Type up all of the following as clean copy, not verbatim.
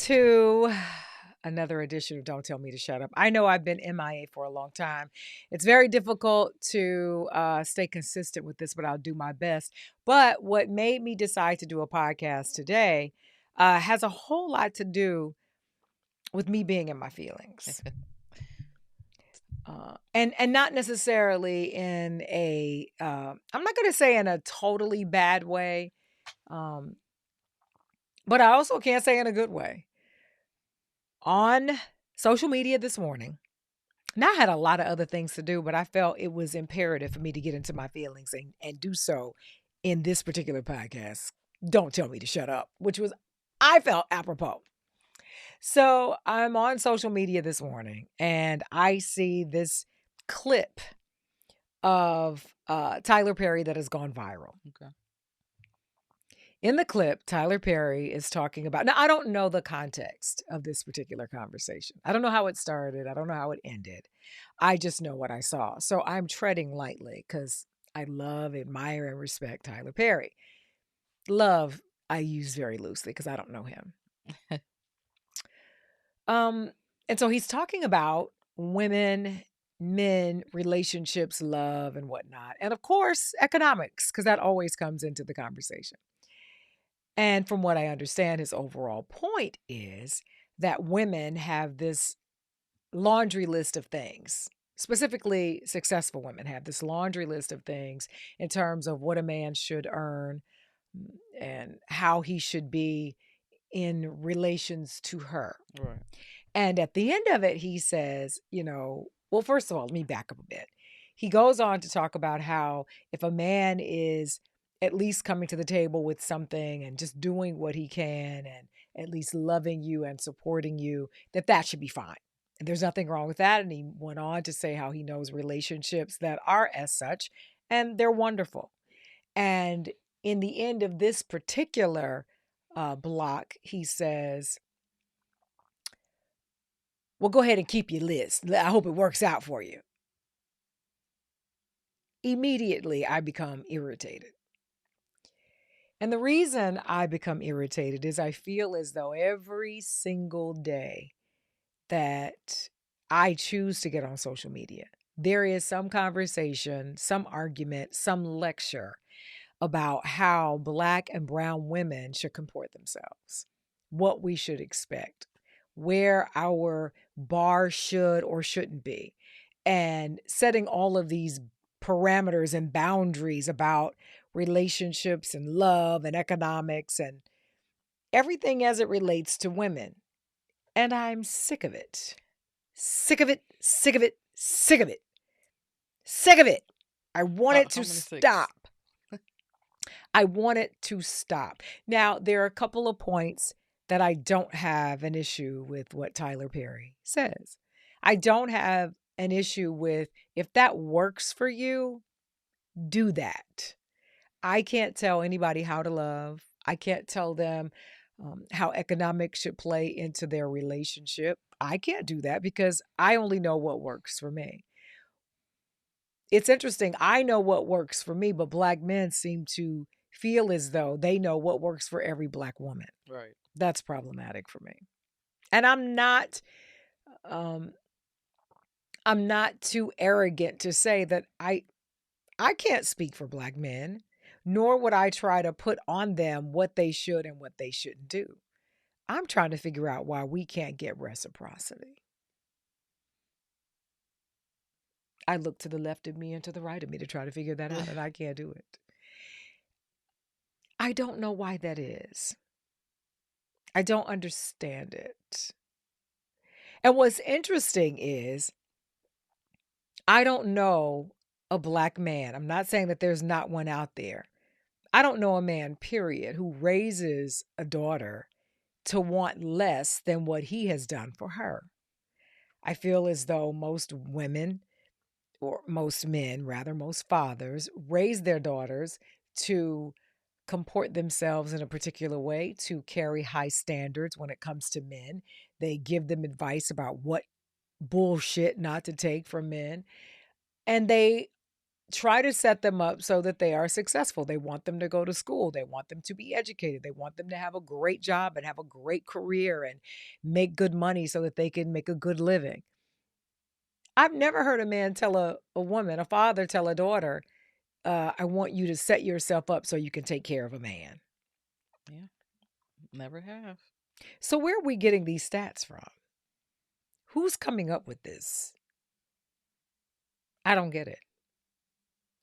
to another edition of Don't Tell Me to Shut Up. I know I've been MIA for a long time. It's very difficult to stay consistent with this, but I'll do my best. But what made me decide to do a podcast today has a whole lot to do with me being in my feelings. And not necessarily in a, I'm not going to say in a totally bad way, but I also can't say in a good way. On social media this morning, now I had a lot of other things to do, but I felt it was imperative for me to get into my feelings and do so in this particular podcast. Don't tell me to shut up, which was, I felt apropos. So I'm on social media this morning and I see this clip of Tyler Perry that has gone viral. Okay. In the clip, Tyler Perry is talking about, now I don't know the context of this particular conversation. I don't know how it started. I don't know how it ended. I just know what I saw. So I'm treading lightly because I love, admire, and respect Tyler Perry. Love, I use very loosely because I don't know him. And so he's talking about women, men, relationships, love, and whatnot. And of course, economics, because that always comes into the conversation. And from what I understand, his overall point is that women have this laundry list of things. Specifically, successful women have this laundry list of things in terms of what a man should earn and how he should be in relations to her. Right. And at the end of it, he says, well, first of all, let me back up a bit. He goes on to talk about how if a man is at least coming to the table with something and just doing what he can and at least loving you and supporting you, that should be fine. And there's nothing wrong with that. And he went on to say how he knows relationships that are as such, and they're wonderful. And in the end of this particular block, he says, well, go ahead and keep your list. I hope it works out for you. Immediately, I become irritated. And the reason I become irritated is I feel as though every single day that I choose to get on social media, there is some conversation, some argument, some lecture about how Black and brown women should comport themselves, what we should expect, where our bar should or shouldn't be, and setting all of these parameters and boundaries about relationships and love and economics and everything as it relates to women. And I'm sick of it. Sick of it, sick of it, sick of it. Sick of it. I want it to stop. I want it to stop. Now, there are a couple of points that I don't have an issue with what Tyler Perry says. I don't have an issue with if that works for you, do that. I can't tell anybody how to love. I can't tell them how economics should play into their relationship. I can't do that because I only know what works for me. It's interesting. I know what works for me, but Black men seem to feel as though they know what works for every Black woman. Right. That's problematic for me. And I'm not too arrogant to say that I can't speak for Black men, nor would I try to put on them what they should and what they shouldn't do. I'm trying to figure out why we can't get reciprocity. I look to the left of me and to the right of me to try to figure that out, and I can't do it. I don't know why that is. I don't understand it. And what's interesting is I don't know a Black man. I'm not saying that there's not one out there. I don't know a man, period, who raises a daughter to want less than what he has done for her. I feel as though most women, or most men, rather, most fathers, raise their daughters to comport themselves in a particular way, to carry high standards when it comes to men. They give them advice about what bullshit not to take from men. And they try to set them up so that they are successful. They want them to go to school. They want them to be educated. They want them to have a great job and have a great career and make good money so that they can make a good living. I've never heard a man tell a woman, a father tell a daughter, I want you to set yourself up so you can take care of a man. Yeah. Never have. So, where are we getting these stats from? Who's coming up with this? I don't get it.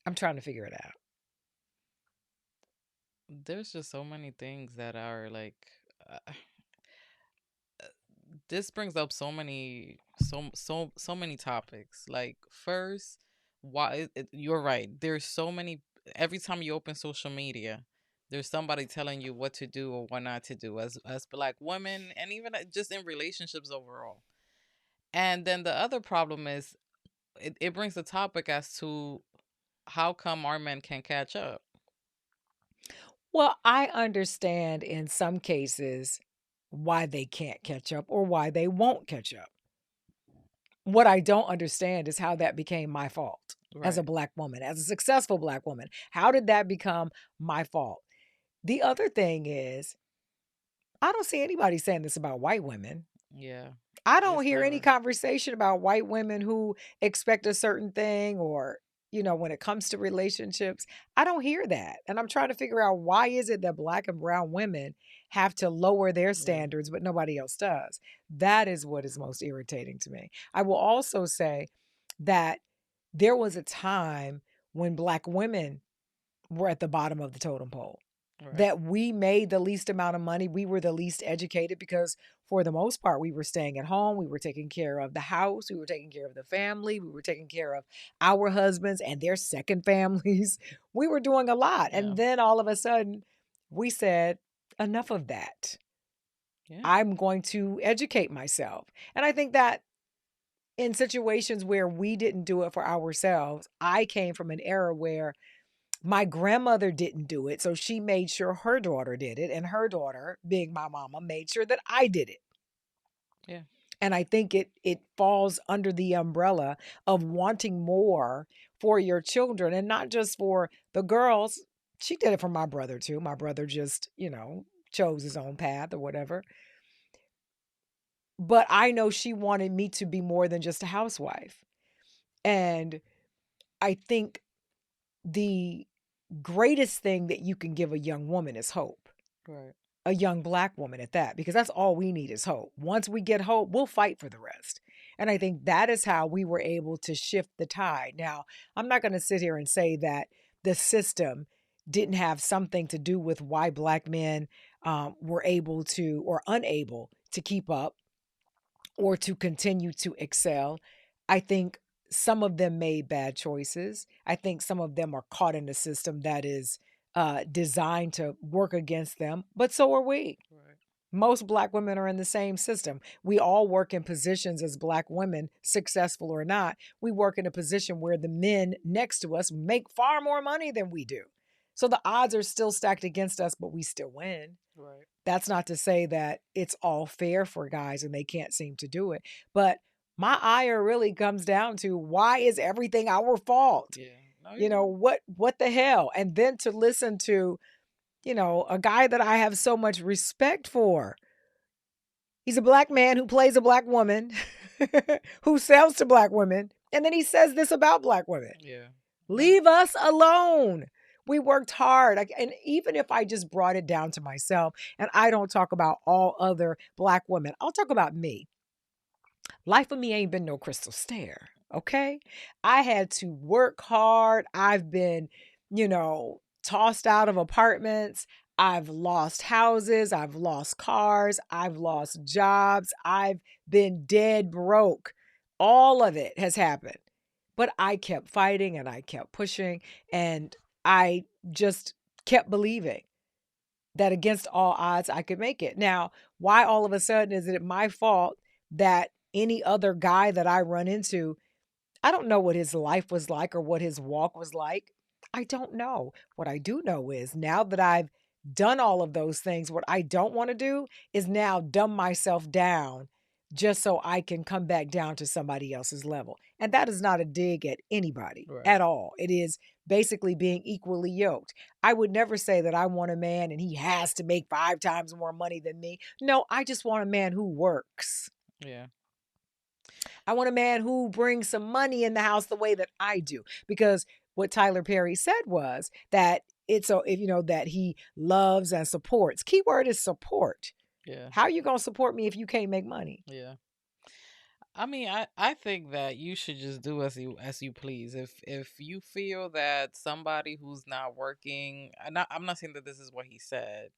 I'm trying to figure it out. There's just so many things that are like, uh, this brings up so many topics. Like, first, you're right. There's so many. Every time you open social media, there's somebody telling you what to do or what not to do as Black women, and even just in relationships overall. And then the other problem is, it brings the topic as to how come our men can catch up. Well, I understand in some cases why they can't catch up or why they won't catch up. What I don't understand is how that became my fault as a Right. Black woman, as a successful Black woman. How did that become my fault? The other thing is, I don't see anybody saying this about white women. Yeah. I don't It's hear any never. conversation about white women who expect a certain thing or, when it comes to relationships, I don't hear that. And I'm trying to figure out why is it that Black and brown women have to lower their Yeah. standards, but nobody else does. That is what is most irritating to me. I will also say that there was a time when Black women were at the bottom of the totem pole, Right. that we made the least amount of money. We were the least educated because, for the most part, we were staying at home. We were taking care of the house. We were taking care of the family. We were taking care of our husbands and their second families. We were doing a lot. Yeah. And then all of a sudden, we said, enough of that. Yeah. I'm going to educate myself. And I think that in situations where we didn't do it for ourselves, I came from an era where my grandmother didn't do it, so she made sure her daughter did it, and her daughter, being my mama, made sure that I did it. Yeah. And I think it falls under the umbrella of wanting more for your children and not just for the girls. She did it for my brother too. My brother just, chose his own path or whatever. But I know she wanted me to be more than just a housewife. And I think the greatest thing that you can give a young woman is hope. Right. A young Black woman at that, because that's all we need is hope. Once we get hope, we'll fight for the rest. And I think that is how we were able to shift the tide. Now, I'm not going to sit here and say that the system didn't have something to do with why Black men were able to or unable to keep up or to continue to excel. I think some of them made bad choices. I think some of them are caught in a system that is designed to work against them, but so are we. Right. Most Black women are in the same system. We all work in positions as Black women, successful or not. We work in a position where the men next to us make far more money than we do. So the odds are still stacked against us, but we still win. Right. That's not to say that it's all fair for guys and they can't seem to do it. But my ire really comes down to, why is everything our fault? Yeah. No, you're right. What the hell? And then to listen to, a guy that I have so much respect for. He's a Black man who plays a Black woman, who sells to Black women, and then he says this about Black women. Yeah. No. Leave us alone. We worked hard. And even if I just brought it down to myself and I don't talk about all other Black women, I'll talk about me. Life of me ain't been no crystal stair. Okay. I had to work hard. I've been, tossed out of apartments. I've lost houses. I've lost cars. I've lost jobs. I've been dead broke. All of it has happened. But I kept fighting and I kept pushing and I just kept believing that against all odds I could make it. Now, why all of a sudden is it my fault that any other guy that I run into, I don't know what his life was like or what his walk was like. I don't know. What I do know is, now that I've done all of those things, what I don't want to do is now dumb myself down just so I can come back down to somebody else's level. And that is not a dig at anybody Right. at all. It is basically being equally yoked. I would never say that I want a man and he has to make 5 times more money than me. No, I just want a man who works. Yeah. I want a man who brings some money in the house the way that I do. Because what Tyler Perry said was that it's so if you know that he loves and supports. Keyword is support. Yeah. How are you gonna support me if you can't make money? Yeah. I mean, I think that you should just do as you please. If you feel that somebody who's not working, I'm not saying that this is what he said.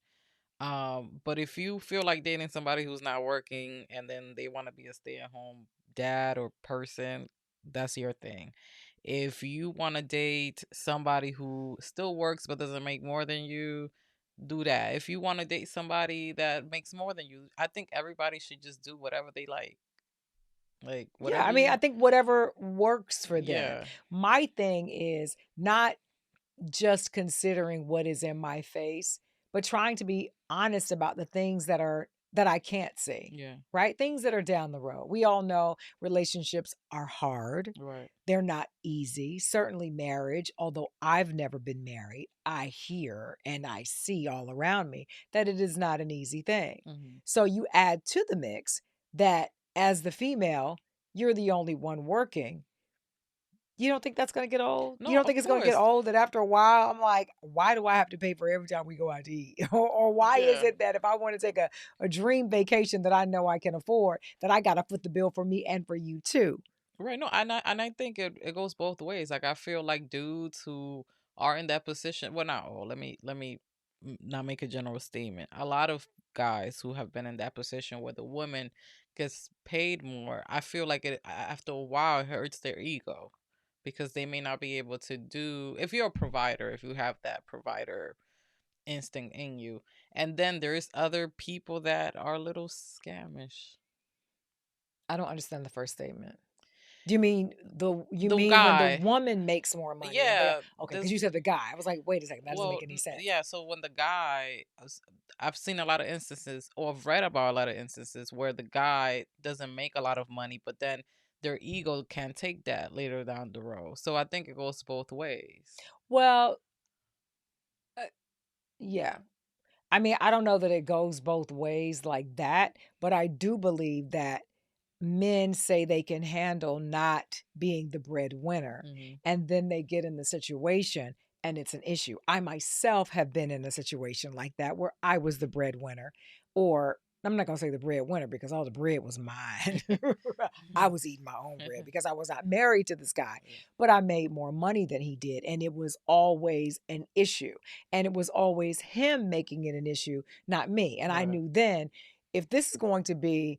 But if you feel like dating somebody who's not working and then they want to be a stay-at-home dad or person, that's your thing. If you want to date somebody who still works but doesn't make more than you, do that. If you want to date somebody that makes more than you, I think everybody should just do whatever they like. Like Yeah, whatever I mean, I you, think whatever works for them. yeah, My thing is not just considering what is in my face, but trying to be honest about the things that I can't see, yeah, right? Things that are down the road. We all know relationships are hard. right. They're not easy. Certainly marriage, although I've never been married, I hear and I see all around me that it is not an easy thing. Hmm. So you add to the mix that as the female, you're the only one working. You don't think that's gonna get old? You No, don't think of it's gonna get course. old that after a while, I'm like, why do I have to pay for every time we go out to eat? Or why is Yeah. it that if I want to take a dream vacation that I know I can afford, that I gotta foot the bill for me and for you too? Right. No, and I think it goes both ways. Like I feel like dudes who are in that position. Well, not all. Let me not make a general statement. A lot of guys who have been in that position where the woman gets paid more. I feel like after a while it hurts their ego because they may not be able to do. If you're a provider, if you have that provider instinct in you, and then there's other people that are a little scamish. I don't understand the first statement. Do you mean you The mean when the guy. woman makes more money and they're Yeah, okay, because this you said the guy. I was like, wait a second, that doesn't well, make any sense. yeah. So when the guy, I've seen a lot of instances, or I've read about a lot of instances where the guy doesn't make a lot of money, but then their ego can take that later down the road. So I think it goes both ways. Well, uh, yeah. I mean, I don't know that it goes both ways like that, but I do believe that men say they can handle not being the breadwinner, Hmm. and then they get in the situation and it's an issue. I myself have been in a situation like that where I was the breadwinner, or I'm not going to say the breadwinner because all the bread was mine. I was eating my own bread because I was not married to this guy, Yeah. but I made more money than he did. And it was always an issue. And it was always him making it an issue, not me. And I Right. knew then if this is going to be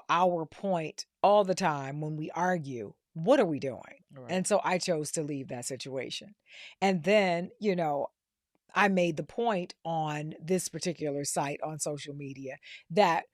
our point all the time when we argue, what are we doing? Right. And so I chose to leave that situation. And then, I made the point on this particular site on social media that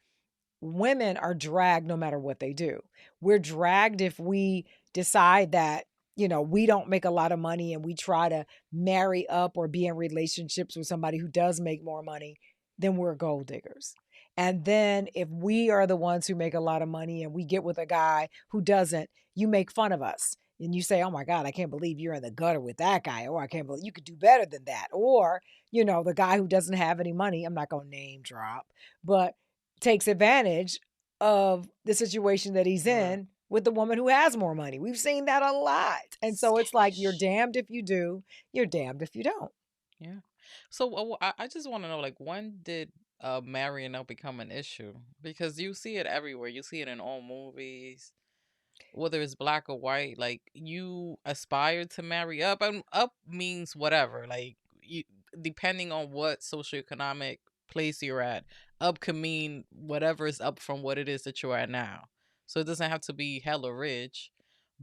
women are dragged no matter what they do. We're dragged if we decide that, we don't make a lot of money and we try to marry up or be in relationships with somebody who does make more money, then we're gold diggers. And then if we are the ones who make a lot of money and we get with a guy who doesn't, you make fun of us. And you say, oh my God, I can't believe you're in the gutter with that guy. Or I can't believe you could do better than that. Or, the guy who doesn't have any money, I'm not going to name drop, but takes advantage of the situation that he's Right. in with the woman who has more money. We've seen that a lot. And so it's like you're Scamish. damned if you do, you're damned if you don't. Yeah. So I just want to know, like, when did marrying up become an issue? Because you see it everywhere. You see it in all movies, whether it's black or white. Like, you aspire to marry up, and up means whatever. Like, you, depending on what socioeconomic place you're at, up can mean whatever is up from what it is that you're at now. So it doesn't have to be hella rich,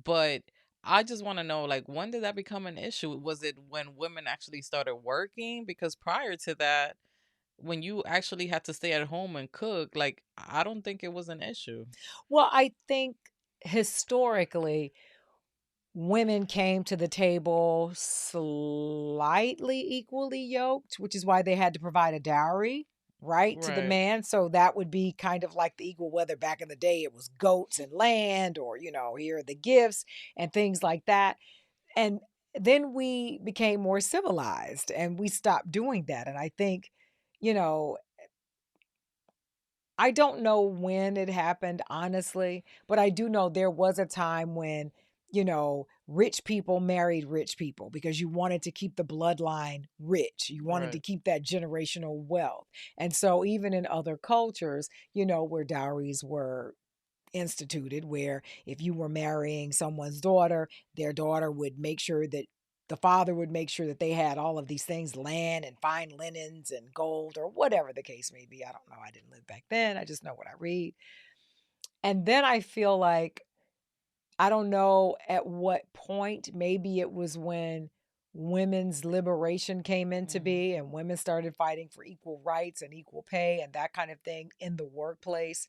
but I just want to know, like, when did that become an issue? Was it when women actually started working? Because prior to that, when you actually had to stay at home and cook, like, I don't think it was an issue. Well, I think historically, women came to the table slightly equally yoked, which is why they had to provide a dowry. right, to the Right. man. So that would be kind of like the equal, whether back in the day it was goats and land, or, here are the gifts and things like that. And then we became more civilized and we stopped doing that. And I think, you know, I don't know when it happened, honestly, but I do know there was a time when, rich people married rich people because you wanted to keep the bloodline rich. You wanted to Right. keep that generational wealth. And so, even in other cultures, where dowries were instituted, where if you were marrying someone's daughter, their daughter would make sure that the father would make sure that they had all of these things, land and fine linens and gold, or whatever the case may be. I don't know. I didn't live back then. I just know what I read. And then I feel like, I don't know at what point, maybe it was when women's liberation came into Mhm. be and women started fighting for equal rights and equal pay and that kind of thing in the workplace.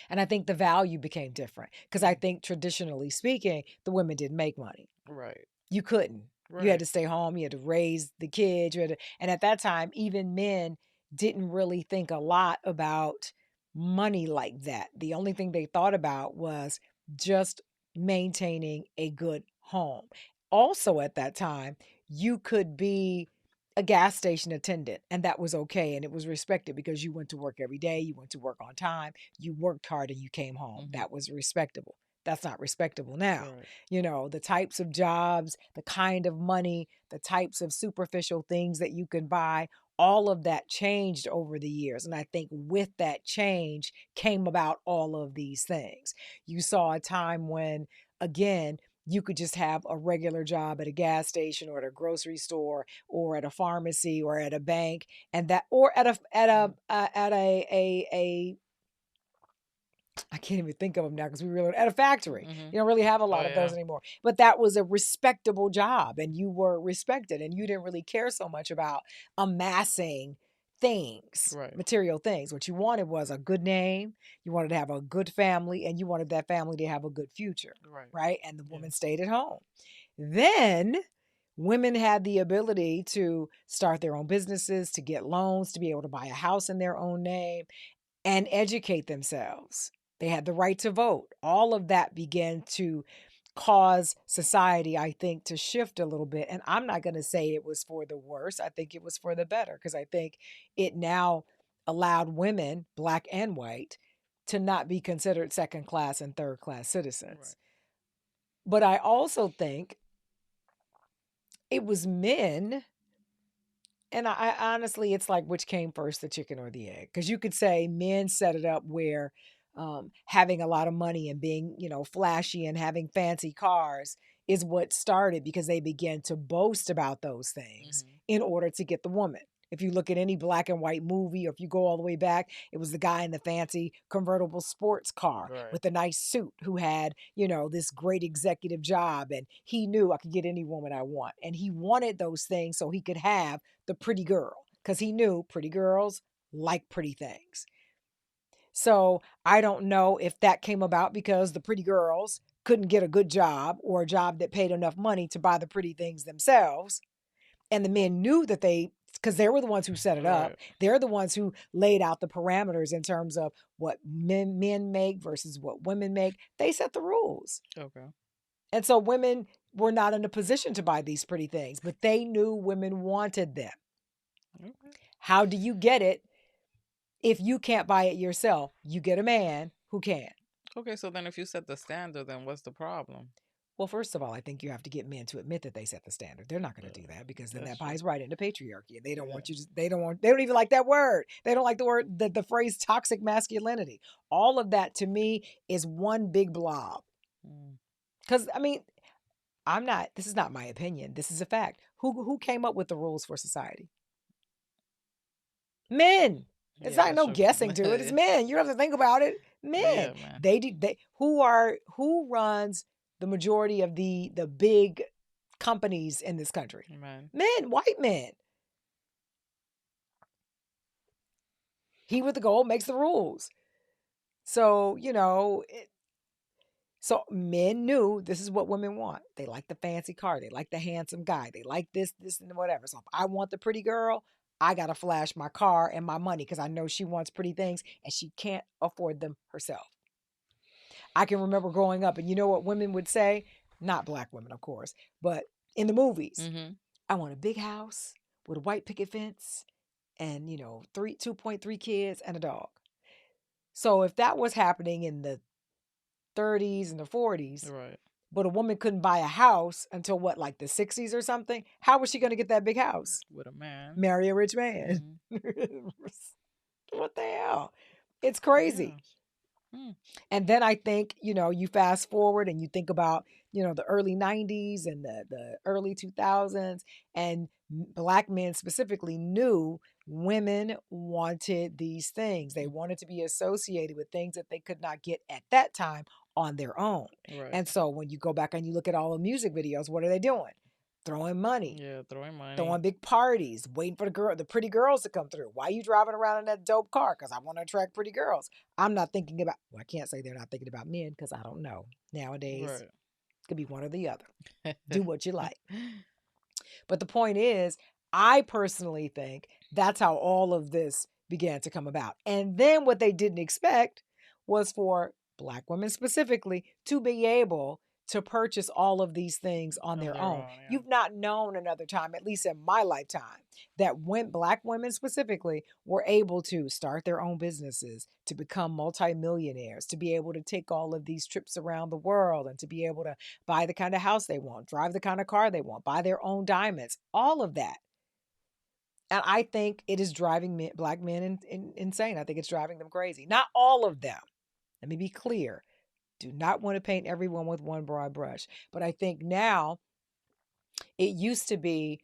And I think the value became different because I Mhm. think traditionally speaking, the women didn't make money. Right. You couldn't. You had Right. to stay home, you had to raise the kids, and at that time, even men didn't really think a lot about money like that. The only thing they thought about was just maintaining a good home. Also, at that time, you could be a gas station attendant, and that was okay. And it was respected because you went to work every day, you went to work on time, you worked hard, and you came home. Mhm. That was respectable. That's not respectable now. Right. The types of jobs, the kind of money, the types of superficial things that you can buy, all of that changed over the years. And I think with that change came about all of these things. You saw a time when, again, you could just have a regular job at a gas station or at a grocery store or at a pharmacy or at a bank, and that, or Mm. at a I can't even think of them now because we really at a factory. Mhm. You don't really have a Oh lot of those yeah. anymore. But that was a respectable job and you were respected and you didn't really care so much about amassing things, Right. material things. What you wanted was a good name, you wanted to have a good family, and you wanted that family to have a good future, Right. right? And the Yeah. woman stayed at home. Then women had the ability to start their own businesses, to get loans, to be able to buy a house in their own name and educate themselves. They had the right to vote. All of that began to cause society, I think, to shift a little bit. And I'm not going to say it was for the worse. I think it was for the better because I think it now allowed women, black and white, to not be considered second class and third class Right. citizens. But I also think it was men. And I honestly, it's like which came first, the chicken or the egg? Because you could say men set it up where having a lot of money and being, flashy and having fancy cars is what started because they began to boast about those things Mhm. in order to get the woman. If you look at any black and white movie, or if you go all the way back, it was the guy in the fancy convertible sports car Right. with the nice suit who had, this great executive job. And he knew I could get any woman I want. And he wanted those things so he could have the pretty girl because he knew pretty girls like pretty things. So I don't know if that came about because the pretty girls couldn't get a good job or a job that paid enough money to buy the pretty things themselves. And the men knew that because they were the ones who set it up, Right. they're the ones who laid out the parameters in terms of what men make versus what women make. They set the rules. Okay. And so women were not in a position to buy these pretty things, but they knew women wanted them. Okay. How do you get it if you can't buy it yourself? You get a man who can. Okay. So then, if you set the standard, then what's the problem? Well, first of all, I think you have to get men to admit that they set the standard. They're not going to Uh, do that because then that's that true. buys right into patriarchy. They don't Yeah. want you to, they don't even like that word. They don't like the word, the phrase toxic masculinity. All of that to me is one big blob. Mm. Because, I mean, this is not my opinion. This is a fact. Who came up with the rules for society? Men. It's Yeah, not that's no true. guessing to it. It's men. You don't have to think about it. Men. Yeah, man. Who runs the majority of the big companies in this country? Man. Men, white men. He with the gold makes the rules. So, so men knew this is what women want. They like the fancy car. They like the handsome guy. They like this, and whatever. So if I want the pretty girl, I got to flash my car and my money because I know she wants pretty things and she can't afford them herself. I can remember growing up, and you know what women would say? Not black women, of course, but in the movies, Mm-hmm. I want a big house with a white picket fence and, 2.3 kids and a dog. So if that was happening in the 30s and the 40s, Right. but a woman couldn't buy a house until what, like the 60s or something, how was she going to get that big house? With a man. Marry a rich man. Mm-hmm. What the hell? It's Yeah. crazy. Mm. And then I think, you fast forward and you think about, the early 90s and the early 2000s, and black men specifically knew women wanted these things. They Mm. wanted to be associated with things that they could not get at that time on their own. Right. And so when you go back and you look at all the music videos, what are they doing? Throwing money, Yeah, throwing money. throwing big parties, waiting for the pretty girls to come through. Why are you driving around in that dope car? Because I want to attract pretty girls. I'm not thinking about. Well, I can't say they're not thinking about men because I don't know. Nowadays, Right. it could be one or the other. Do what you like. But the point is, I personally think that's how all of this began to come about. And then what they didn't expect was for black women specifically to be able to purchase all of these things on On their their own. own, yeah. You've not known another time, at least in my lifetime, that when black women specifically were able to start their own businesses, to become multimillionaires, to be able to take all of these trips around the world, and to be able to buy the kind of house they want, drive the kind of car they want, buy their own diamonds, all of that. And I think it is driving black men insane. I think it's driving them crazy. Not all of them. Let me be clear. Do not want to paint everyone with one broad brush. But I think now it used to be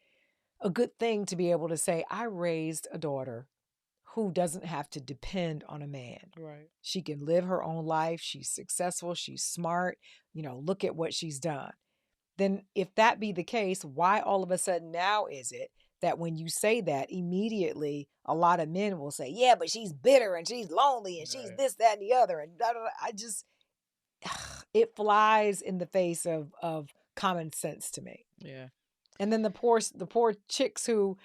a good thing to be able to say, I raised a daughter who doesn't have to depend on a man. Right. She can live her own life. She's successful. She's smart. Look at what she's done. Then if that be the case, why all of a sudden now is it that when you say that, immediately a lot of men will say, yeah, but she's bitter and she's lonely and she's Right. this, that, and the other. And da, da, da. I just, it flies in the face of common sense to me. Yeah. And then the poor chicks who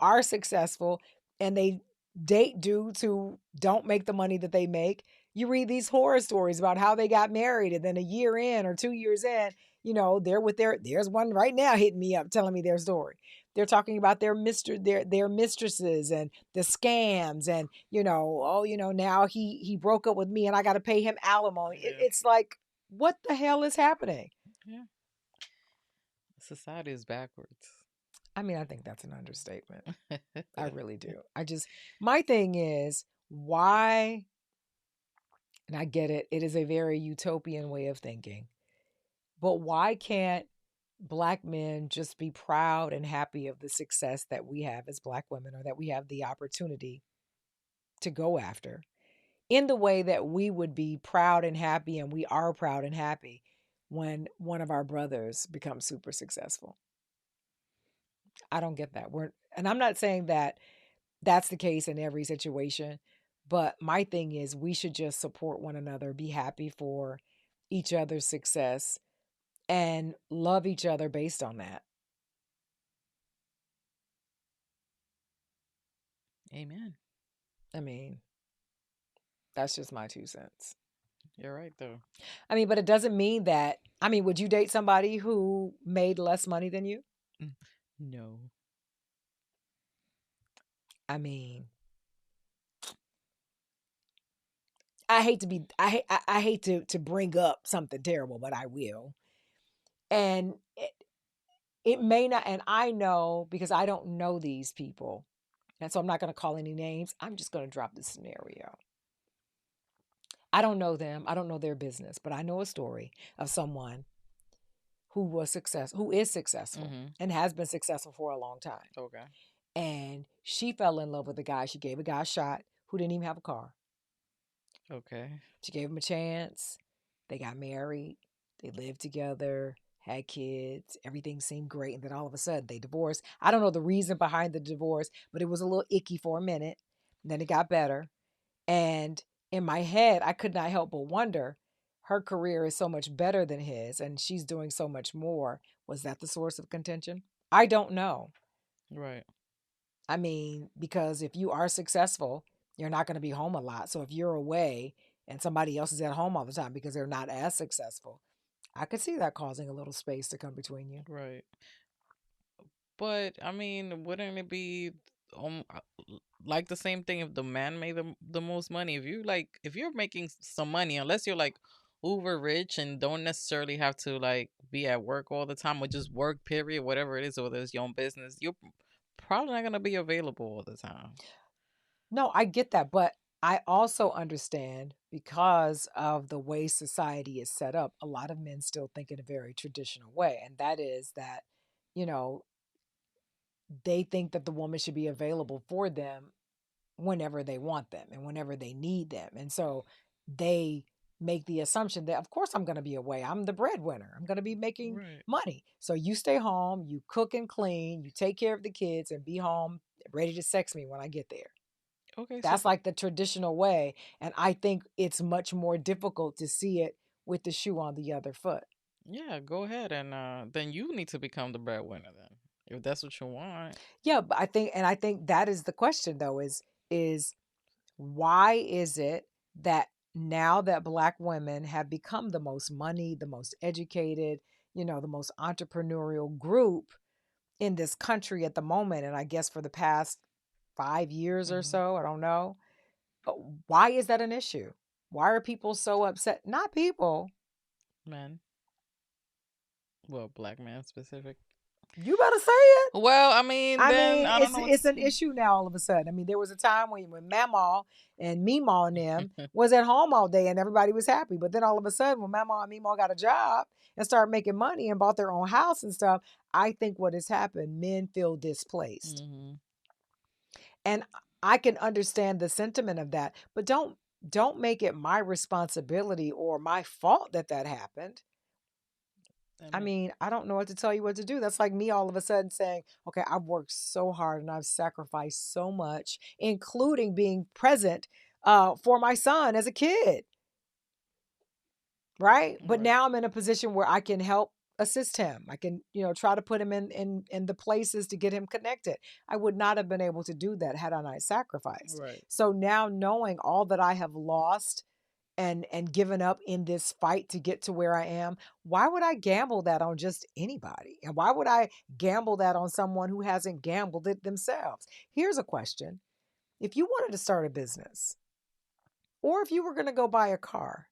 are successful and they date dudes who don't make the money that they make. You read these horror stories about how they got married and then a year in or 2 years in, they're with there's one right now hitting me up telling me their story. They're talking about their mistresses and the scams and now he broke up with me and I got to pay him alimony. Yeah. It's like, what the hell is happening? Yeah. Society is backwards. I mean, I think that's an understatement. I really do. My thing is, why, and I get it, it is a very utopian way of thinking, but why can't black men just be proud and happy of the success that we have as black women or that we have the opportunity to go after in the way that we would be proud and happy, and we are proud and happy when one of our brothers becomes super successful? I don't get that. And I'm not saying that that's the case in every situation. But my thing is, we should just support one another, be happy for each other's success, and love each other based on that. Amen. I mean, that's just my 2 cents. You're right though. I mean, but it doesn't mean that. I mean, would you date somebody who made less money than you? Mm. No. I mean, I hate to be, I hate to bring up something terrible, but I will. And it may not, and I know because I don't know these people. And so I'm not going to call any names. I'm just going to drop this scenario. I don't know them. I don't know their business, but I know a story of someone who is successful Mm-hmm. and has been successful for a long time. Okay. And she fell in love with a guy. She gave a guy a shot who didn't even have a car. Okay. She gave him a chance. They got married. They lived together, had kids. Everything seemed great. And then all of a sudden they divorced. I don't know the reason behind the divorce, but it was a little icky for a minute. And then it got better. And in my head, I could not help but wonder, her career is so much better than his and she's doing so much more. Was that the source of contention? I don't know. Right. I mean, because if you are successful, you're not going to be home a lot. So if you're away and somebody else is at home all the time because they're not as successful, I could see that causing a little space to come between you. Right. But I mean, wouldn't it be like the same thing if the man made the most money? If you like, if you're making some money, unless you're like uber rich and don't necessarily have to like be at work all the time or just work, period, whatever it is, or there's your own business, you're probably not gonna be available all the time. No, I get that, but I also understand because of the way society is set up, a lot of men still think in a very traditional way. And that is that, you know, they think that the woman should be available for them whenever they want them and whenever they need them. And so they make the assumption that, of course, I'm going to be away. I'm the breadwinner. I'm going to be making Right. money. So you stay home, you cook and clean, you take care of the kids, and be home ready to sex me when I get there. Okay. So That's like the traditional way. And I think it's much more difficult to see it with the shoe on the other foot. yeah, go ahead and then you need to become the breadwinner then, if that's what you want. Yeah, but I think that is the question though, is why is it that now that black women have become the most money, the most educated, the most entrepreneurial group in this country at the moment, and I guess for the past 5 years or Hmm. so, I don't know. Why is that an issue? Why are people so upset? Not people. Men, well, black man specific. You better say it. Well, I mean, I then mean, I don't know what to it's an say. issue now all of a sudden. I mean, there was a time when Mama and Meemaw and them was at home all day and everybody was happy. But then all of a sudden, when Mama and Meemaw got a job and started making money and bought their own house and stuff, I think what has happened, men feel displaced. Hmm. And I can understand the sentiment of that, but don't make it my responsibility or my fault that that happened. I I mean, mean, I don't know what to tell you what to do. That's like me all of a sudden saying, okay, I've worked so hard and I've sacrificed so much, including being present for my son as a kid, right? But right, now I'm in a position where I can help assist him. I can, try to put him in the places to get him connected. I would not have been able to do that had I not sacrificed. right, So now knowing all that I have lost and given up in this fight to get to where I am, why would I gamble that on just anybody? And why would I gamble that on someone who hasn't gambled it themselves? Here's a question. If you wanted to start a business or if you were going to go buy a car,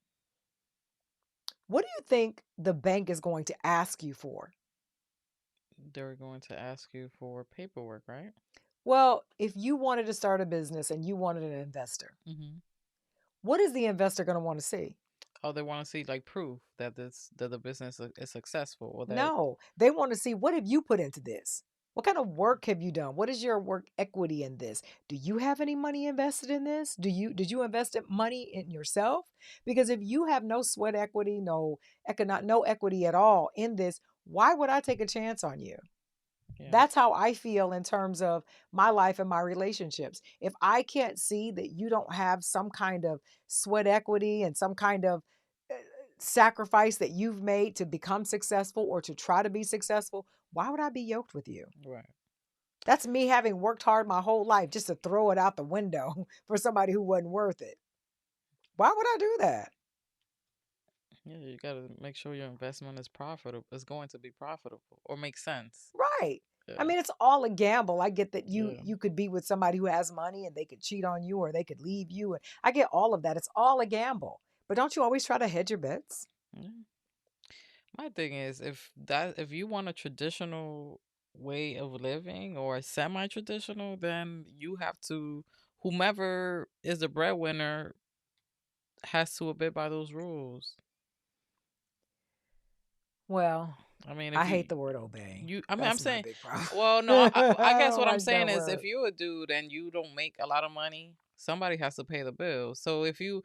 what do you think the bank is going to ask you for? they're going to ask you for paperwork, right? Well, if you wanted to start a business and you wanted an investor, Hmm. what is the investor going to want to see? Oh, they want to see like proof that the business is successful or that. No, they want to see what have you put into this? What kind of work have you done? What is your work equity in this? Do you have any money invested in this? Did you invest money in yourself? Because if you have no sweat equity, no equity at all in this, why would I take a chance on you? Yeah. That's how I feel in terms of my life and my relationships. If I can't see that you don't have some kind of sweat equity and some kind of uh, sacrifice that you've made to become successful or to try to be successful, why would I be yoked with you? Right. That's me having worked hard my whole life just to throw it out the window for somebody who wasn't worth it. Why would I do that? Yeah, you got to make sure your investment is profitable. Is going to be profitable or make sense. Right. I Yeah. mean, it's all a gamble. I get that you Yeah. you could be with somebody who has money and they could cheat on you or they could leave you. And I get all of that. It's all a gamble. But don't you always try to hedge your bets? Yeah. My thing is, if you want a traditional way of living or a semi-traditional, then you have to, whomever is the breadwinner has to abide by those rules. Well, I mean, if I hate the word obey. you, I mean, I'm That's my saying, big problem. well, no, I I guess don't what I'm like saying that is, if word. you're a dude and you don't make a lot of money, somebody has to pay the bill. So if you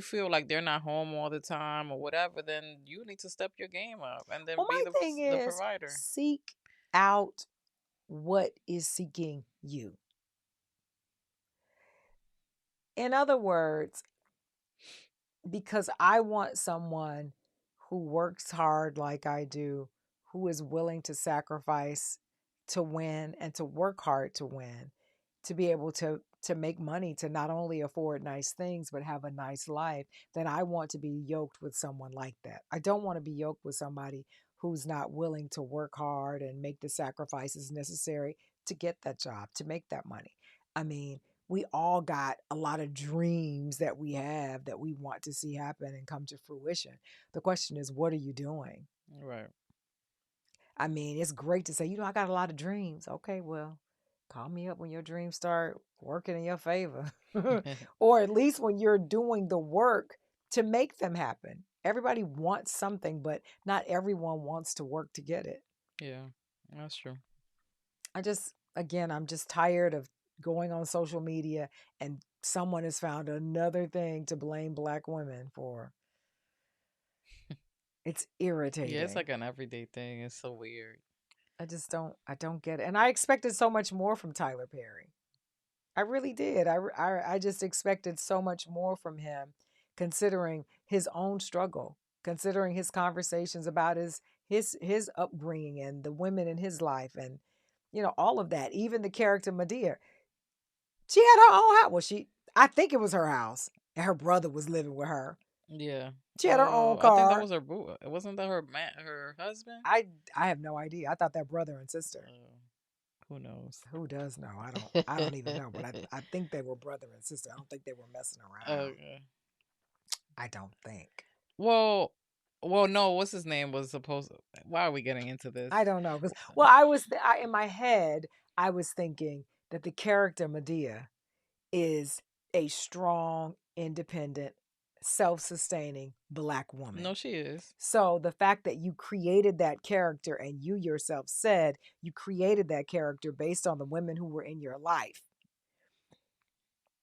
feel like they're not home all the time or whatever, then you need to step your game up and then Well, be my the thing the is provider. seek out what is seeking you. In other words, because I want someone who works hard like I do, who is willing to sacrifice to win and to work hard to win. to be able to make money to not only afford nice things but have a nice life, then I want to be yoked with someone like that. I don't want to be yoked with somebody who's not willing to work hard and make the sacrifices necessary to get that job, to make that money. I mean, we all got a lot of dreams that we have that we want to see happen and come to fruition. The question is, what are you doing? Right. I mean, it's great to say, I got a lot of dreams. Okay, well, call me up when your dreams start working in your favor. Or at least when you're doing the work to make them happen. Everybody wants something, but not everyone wants to work to get it. Yeah, that's true. I'm just tired of going on social media and someone has found another thing to blame black women for. It's Yeah, it's irritating. like an everyday thing. It's so weird. I don't get it. And I expected so much more from Tyler Perry. I really did. I just expected so much more from him, considering his own struggle, considering his conversations about his upbringing and the women in his life, and all of that. Even the character Medea, she had her own house. Well, I think it was her house, and her brother was living with her. Yeah. She had her own I think that car. was her boo. Wasn't that her man, her husband? I have no idea. I thought that brother and sister. Who knows? Who does know? I don't even know, but I think they were brother and sister. I don't think they were messing around. Okay. I don't think. Well, well, no. What's his name was supposed? Why are we getting into this? I don't know because well, I was in my head. I was thinking that the character Medea is a strong, independent, self-sustaining black woman. No, she is. So the fact that you created that character and you yourself said you created that character based on the women who were in your life.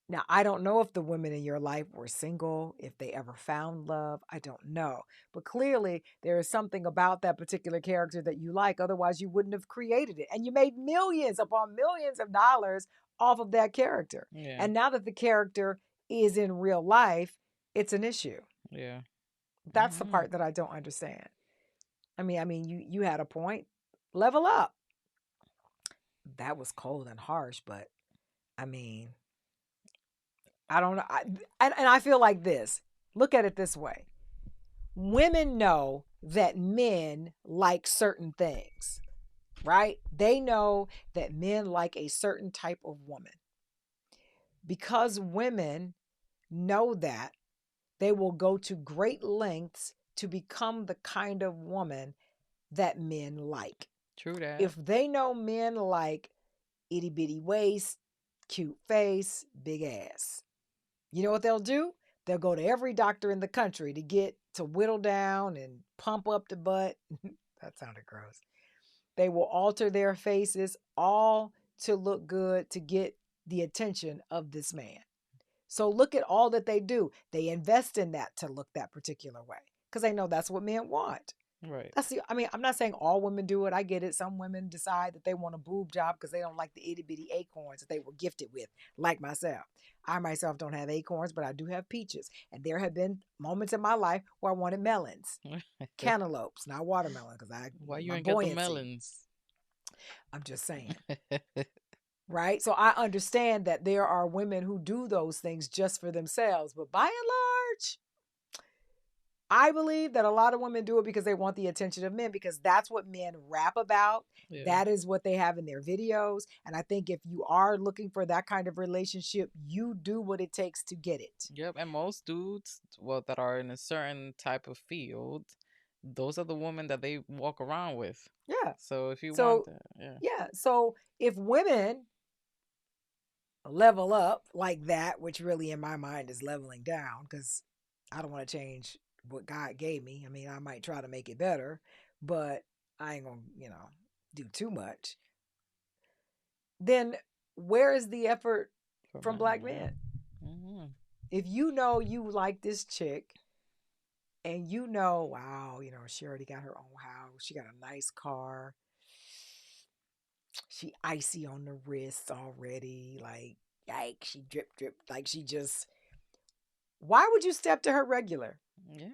Now, I don't know if the women in your life were single, if they ever found love. I don't know. But clearly, there is something about that particular character that you like. Otherwise, you wouldn't have created it. And you made millions upon millions of dollars off of that character. Yeah. And now that the character is in real life, it's an issue. Yeah. That's the part that I don't understand. You had a point. Level up. That was cold and harsh, but I mean, I don't know. And I feel like this. Look at it this way. Women know that men like certain things, right? They know that men like a certain type of woman. Because women know that, they will go to great lengths to become the kind of woman that men like. True that. If they know men like itty bitty waist, cute face, big ass, you know what they'll do? They'll go to every doctor in the country to get to whittle down and pump up the butt. That sounded gross. They will alter their faces all to look good to get the attention of this man. So look at all that they do. They invest in that to look that particular way because they know that's what men want. Right. I'm not saying all women do it. I get it. Some women decide that they want a boob job because they don't like the itty bitty acorns that they were gifted with, like myself. I myself don't have acorns, but I do have peaches. And there have been moments in my life where I wanted melons, cantaloupes, not watermelon, because Why you my ain't got the buoyancy. melons? I'm just saying. Right? So I understand that there are women who do those things just for themselves, but by and large, I believe that a lot of women do it because they want the attention of men because that's what men rap about. Yeah. That is what they have in their videos. And I think if you are looking for that kind of relationship, you do what it takes to get it. Yep. And most dudes, well, that are in a certain type of field, those are the women that they walk around with. Yeah. So if you want So, that, yeah. yeah. So if women level up like that, which really in my mind is leveling down because I don't want to change what God gave me. I mean, I might try to make it better, but I ain't going to, do too much. Then where is the effort For from men, black yeah. men? Mm-hmm. If you know you like this chick and wow, she already got her own house, she got a nice car, she icy on the wrists already, like, yike, she drip, like she just, why would you step to her regular? Yeah.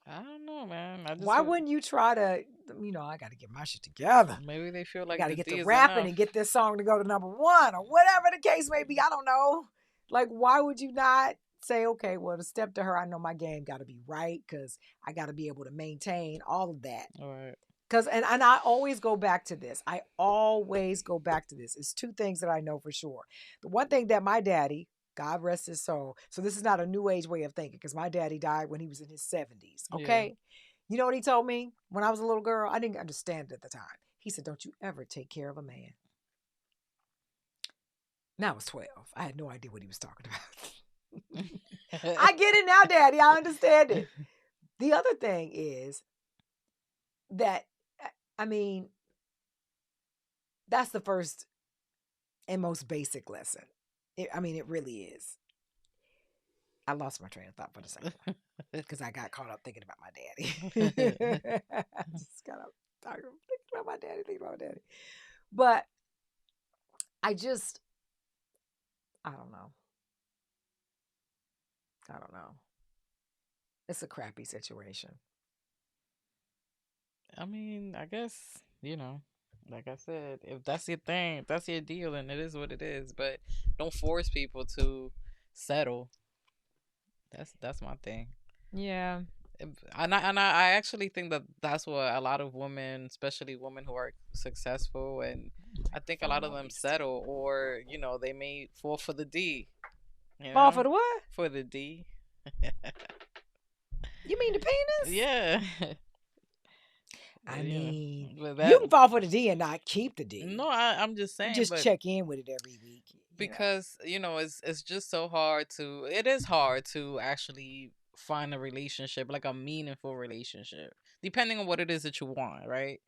I don't know, man. I just Why feel wouldn't you try to, I got to get my shit together. maybe they feel I like got to the get to D is rapping and enough. get this song to go to number one or whatever the case may be. I don't know. Like, why would you not say, okay, well, to step to her, I know my game got to be right because I got to be able to maintain all of that. All right. Because, and I always go back to this. I always go back to this. It's two things that I know for sure. The one thing that my daddy, God rest his soul, so this is not a new age way of thinking because my daddy died when he was in his 70s. Yeah. Okay. You know what he told me when I was a little girl? I didn't understand it at the time. He said, don't you ever take care of a man. Now I was 12. I had no idea what he was talking about. I get it now, Daddy. I understand it. The other thing is that, I mean, that's the first and most basic lesson. It really is. I lost my train of thought for the second one because I got caught up thinking about my daddy. I just got up thinking about my daddy, thinking about my daddy. But I just, I don't know. I don't know. It's a crappy situation. I mean, I guess, like I said, if that's your thing, if that's your deal, then it is what it is. But don't force people to settle. That's my thing. Yeah. And I actually think that that's what a lot of women, especially women who are successful, and I think a lot Falling of on them these teeth. settle, or they may fall for the D, Fall for the what? for the D. You mean the penis? Yeah. I you know, mean, but you that can fall for the D and not keep the D. no, I'm just You saying, just but check in with it every week. because it's just so hard to it is hard to actually find a relationship, like a meaningful relationship, depending on what it is that you want, right?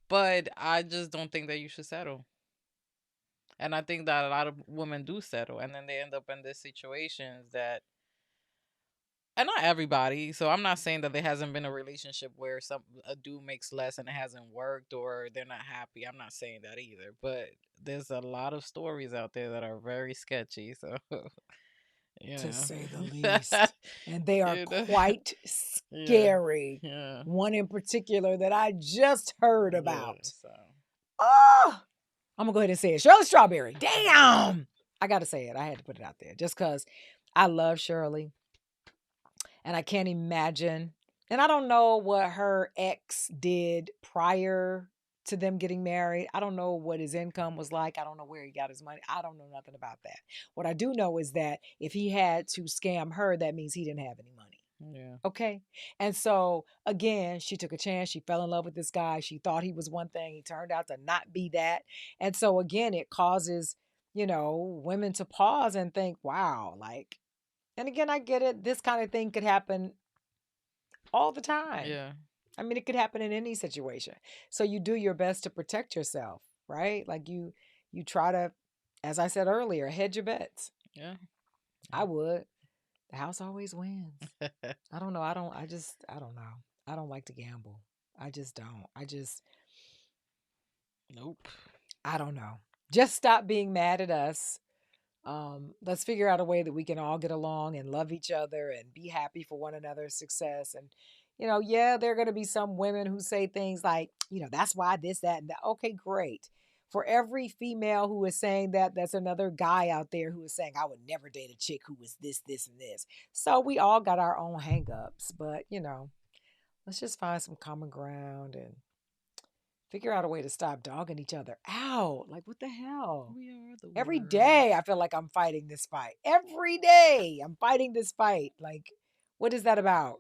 But I just don't think that you should settle. And I think that a lot of women do settle, and then they end up in these situations that, and not everybody. So I'm not saying that there hasn't been a relationship where a dude makes less and it hasn't worked or they're not happy. I'm not saying that either. But there's a lot of stories out there that are very sketchy. So you To know, say the least. And they are you know? quite Yeah, scary. yeah, One in particular that I just heard yeah. about. So Oh, I'm going to go ahead and say it. Shirley Strawberry. Damn. I got to say it. I had to put it out there just because I love Shirley and I can't imagine. And I don't know what her ex did prior to them getting married. I don't know what his income was like. I don't know where he got his money. I don't know nothing about that. What I do know is that if he had to scam her, that means he didn't have any money. yeah, Okay. And so again, she took a chance. She fell in love with this guy. She thought he was one thing. He turned out to not be that. And so again, it causes, women to pause and think, wow, like, and again, I get it. This kind of thing could happen all the time. yeah, I mean, it could happen in any situation. So you do your best to protect yourself, right? Like you try to, as I said earlier, hedge your bets. yeah. I would. The house always wins. I don't know. I don't know. I don't like to gamble. I just don't. Nope. I don't know. Just stop being mad at us. Let's figure out a way that we can all get along and love each other and be happy for one another's success. And, yeah, there are going to be some women who say things like, that's why this, that, and that. Okay, great. For every female who is saying that, that's another guy out there who is saying, I would never date a chick who is this, this, and this. So we all got our own hangups. But, let's just find some common ground and figure out a way to stop dogging each other out. Like, what the hell? We are the Every world. day I feel like I'm fighting this fight. Every day I'm fighting this fight. Like, what is that about?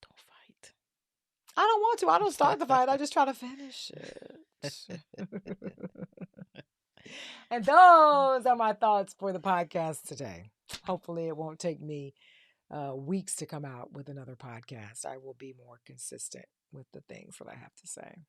Don't fight. I don't want to. I don't start the fight. I just try to finish it. And those are my thoughts for the podcast today. Hopefully, it won't take me weeks to come out with another podcast. I will be more consistent with the things that I have to say.